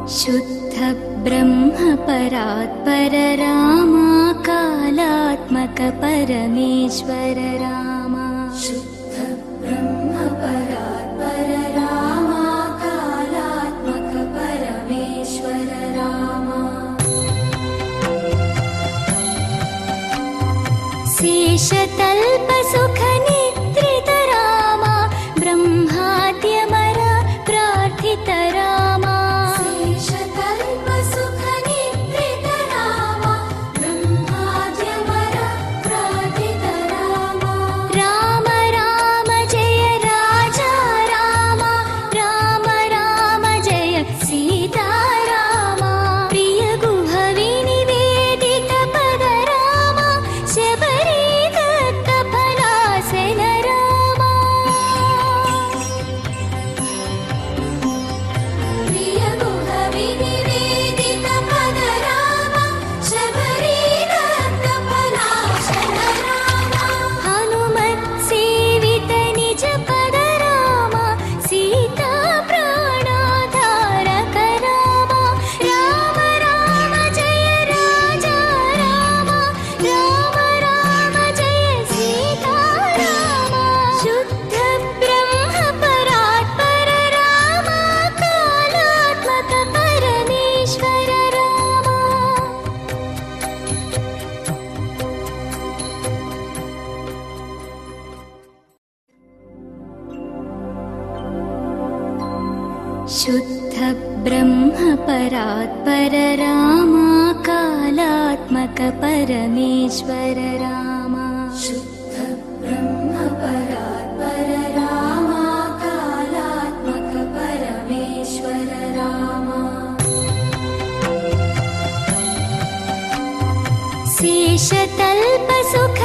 शुद्ध ब्रह्म परात्पर रामा कालात्मक परमेश्वर रामा। शुद्ध ब्रह्म परात्पर रामा कालात्मक परमेश्वर रामा। शेषतल्प सुख निद्रित रामा ब्रह्माद्यमर प्रार्थित रामा। शेषतल्प सुख निद्रित रामा ब्रह्माद्यमर प्रार्थित रामा। राम राम जय राजा रामा, राम राम जय सीता रामा। प्रिय गुह विनिवेदित पद रामा, शबरी दत्त फलासन रामा। प्रिय गुह विनिवेदित पद रामा, शबरी दत्त फलासन रामा। हनुमत् सेवित निज पद रामा, सीता प्राणाधारक रामा। राम राम जय राजा रामा, राम राम जय सीता रामा। शुद्ध ब्रह्म परात्पर रामा कालात्मक परमेश्वर रामा। शुद्ध ब्रह्म परात्पर रामा कालात्मक परमेश्वर रामा। शुद्ध ब्रह्म परात्पर रामा कालात्मक परमेश्वर रामा। शेषतल्प सुख